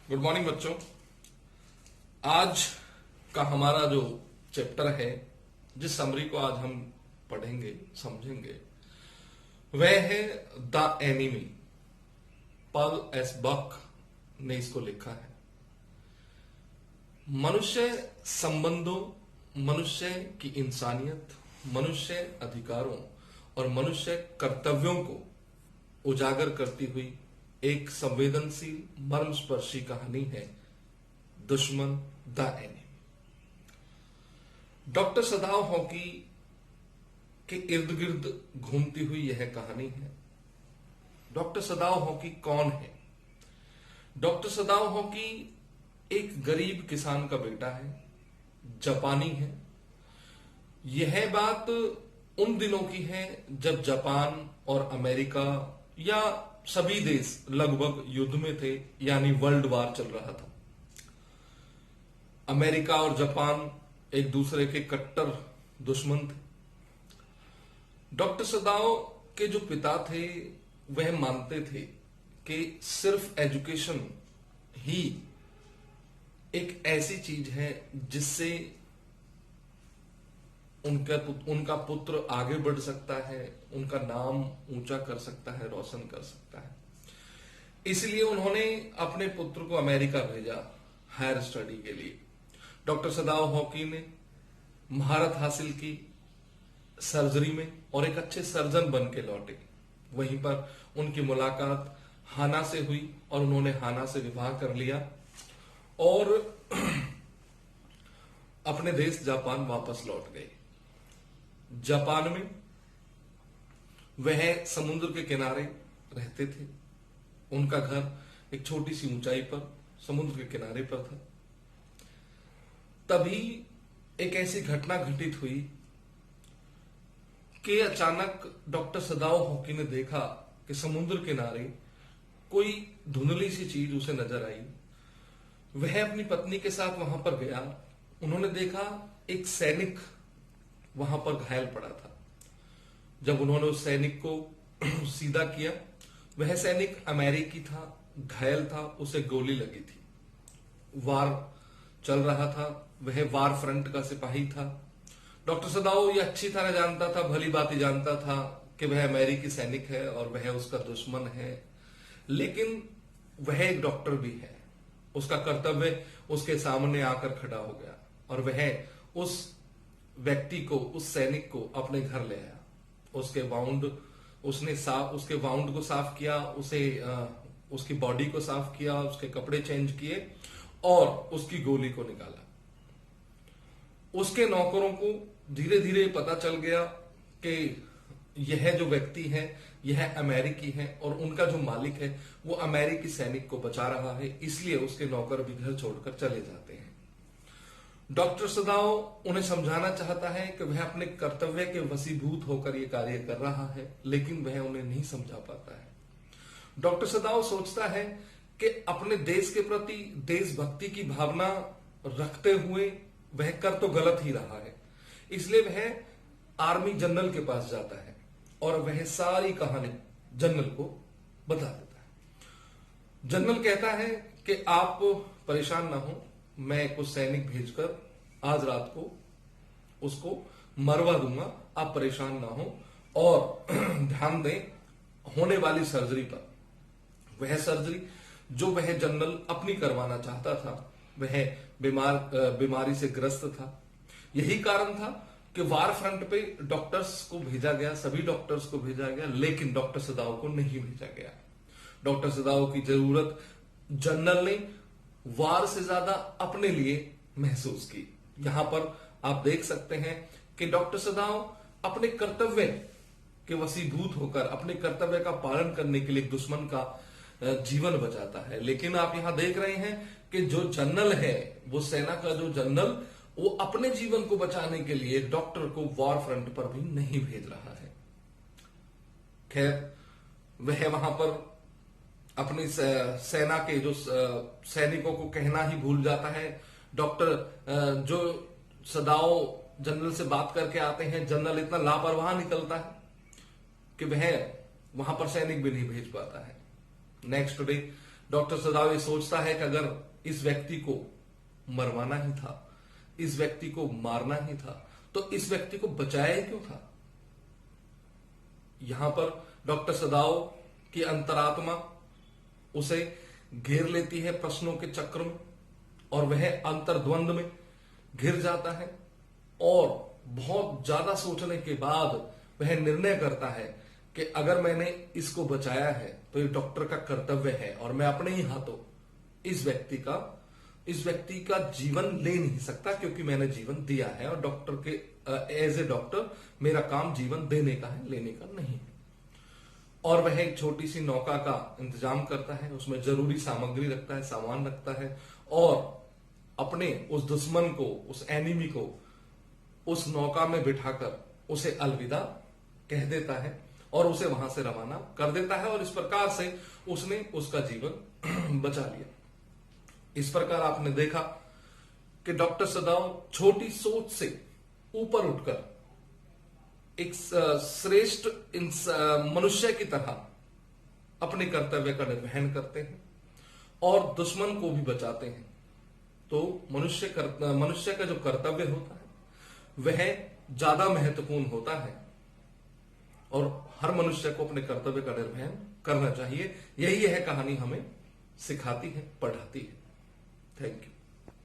Good morning बच्चों। आज का हमारा जो चैप्टर है, जिस समरी को आज हम पढ़ेंगे समझेंगे, वह है the enemy. Paul S Buck ने इसको लिखा है। मनुष्य संबंधों, मनुष्य की इंसानियत, मनुष्य अधिकारों और मनुष्य कर्तव्यों को उजागर करती हुई एक संवेदनशील मर्मस्पर्शी कहानी है दुश्मन द एनिमी। डॉक्टर सदाव हॉकी के इर्द गिर्द घूमती हुई यह कहानी है। डॉक्टर सदाव हॉकी कौन है? डॉक्टर सदाव हॉकी एक गरीब किसान का बेटा है, जापानी है। यह बात उन दिनों की है जब जापान और अमेरिका या सभी देश लगभग युद्ध में थे, यानी वर्ल्ड वार चल रहा था। अमेरिका और जापान एक दूसरे के कट्टर दुश्मन थे। डॉक्टर सदाव के जो पिता थे वह मानते थे कि सिर्फ एजुकेशन ही एक ऐसी चीज है जिससे उनका पुत्र आगे बढ़ सकता है, उनका नाम ऊंचा कर सकता है, रोशन कर सकता है। इसलिए उन्होंने अपने पुत्र को अमेरिका भेजा हायर स्टडी के लिए। डॉक्टर सदाव हॉकी ने महारत हासिल की सर्जरी में और एक अच्छे सर्जन बन के लौटे। वहीं पर उनकी मुलाकात हाना से हुई और उन्होंने हाना से विवाह कर लिया और अपने देश जापान वापस लौट गए। जापान में वह समुद्र के किनारे रहते थे। उनका घर एक छोटी सी ऊंचाई पर समुद्र के किनारे पर था। तभी एक ऐसी घटना घटित हुई कि अचानक डॉक्टर सदाव हॉकी ने देखा कि समुद्र किनारे कोई धुंधली सी चीज उसे नजर आई। वह अपनी पत्नी के साथ वहां पर गया। उन्होंने देखा एक सैनिक वहां पर घायल पड़ा था। जब उन्होंने उस सैनिक को सीधा किया, वह सैनिक अमेरिकी था, घायल था, उसे गोली लगी थी। वार चल रहा था, वह वार फ्रंट का सिपाही था। डॉक्टर सदाव ये अच्छी तरह जानता था, भली बात जानता था कि वह अमेरिकी सैनिक है और वह उसका दुश्मन है, लेकिन वह एक डॉक्टर भी है। उसका कर्तव्य उसके सामने आकर खड़ा हो गया और वह उस व्यक्ति को, उस सैनिक को अपने घर ले आया। उसके वाउंड को साफ किया, उसकी बॉडी को साफ किया, उसके कपड़े चेंज किए और उसकी गोली को निकाला। उसके नौकरों को धीरे धीरे पता चल गया कि यह जो व्यक्ति है यह अमेरिकी है और उनका जो मालिक है वो अमेरिकी सैनिक को बचा रहा है, इसलिए उसके नौकर भी घर छोड़कर चले जाते हैं। डॉक्टर सदाव उन्हें समझाना चाहता है कि वह अपने कर्तव्य के वशीभूत होकर यह कार्य कर रहा है, लेकिन वह उन्हें नहीं समझा पाता है। डॉक्टर सदाव सोचता है कि अपने देश के प्रति देशभक्ति की भावना रखते हुए वह कर तो गलत ही रहा है, इसलिए वह आर्मी जनरल के पास जाता है और वह सारी कहानी जनरल को बता देता है। जनरल कहता है कि आप परेशान ना हो, मैं कुछ सैनिक भेजकर आज रात को उसको मरवा दूंगा, आप परेशान ना हो और ध्यान दें होने वाली सर्जरी पर। वह सर्जरी जो वह जनरल अपनी करवाना चाहता था, वह बीमारी से ग्रस्त था। यही कारण था कि वार फ्रंट पे डॉक्टर्स को भेजा गया, सभी डॉक्टर्स को भेजा गया, लेकिन डॉक्टर सदाव को नहीं भेजा गया। डॉक्टर सदाव की जरूरत जनरल ने वार से ज्यादा अपने लिए महसूस की। यहां पर आप देख सकते हैं कि डॉक्टर सदाव अपने कर्तव्य के वशीभूत होकर अपने कर्तव्य का पालन करने के लिए दुश्मन का जीवन बचाता है। लेकिन आप यहां देख रहे हैं कि जो जनरल है, वो सेना का जो जनरल, वो अपने जीवन को बचाने के लिए डॉक्टर को वार फ्रंट पर भी नहीं भेज रहा है। खैर, वह वहां पर अपनी सेना के जो सैनिकों को कहना ही भूल जाता है। डॉक्टर जो सदाव जनरल से बात करके आते हैं, जनरल इतना लापरवाह निकलता है कि वह वहां पर सैनिक भी नहीं भेज पाता है। नेक्स्ट डे डॉक्टर सदाव ये सोचता है कि अगर इस व्यक्ति को मरवाना ही था, इस व्यक्ति को मारना ही था, तो इस व्यक्ति को बचाया ही क्यों था। यहां पर डॉक्टर सदाव की अंतरात्मा उसे घेर लेती है प्रश्नों के चक्र में, और वह अंतर्द्वंद में घिर जाता है, और बहुत ज्यादा सोचने के बाद वह निर्णय करता है कि अगर मैंने इसको बचाया है तो ये डॉक्टर का कर्तव्य है, और मैं अपने ही हाथों इस व्यक्ति का जीवन ले नहीं सकता, क्योंकि मैंने जीवन दिया है, और डॉक्टर के एज ए डॉक्टर मेरा काम जीवन देने का है, लेने का नहीं है। और वह एक छोटी सी नौका का इंतजाम करता है, उसमें जरूरी सामग्री रखता है, सामान रखता है, और अपने उस दुश्मन को, उस एनिमी को उस नौका में बिठाकर उसे अलविदा कह देता है और उसे वहां से रवाना कर देता है, और इस प्रकार से उसने उसका जीवन बचा लिया। इस प्रकार आपने देखा कि डॉक्टर सदाव छोटी सोच से ऊपर उठकर एक श्रेष्ठ मनुष्य की तरह अपने कर्तव्य का निर्वहन करते हैं और दुश्मन को भी बचाते हैं। तो मनुष्य का जो कर्तव्य होता है वह ज्यादा महत्वपूर्ण होता है, और हर मनुष्य को अपने कर्तव्य का निर्वहन करना चाहिए। यही यह कहानी हमें सिखाती है, पढ़ाती है। Thank you.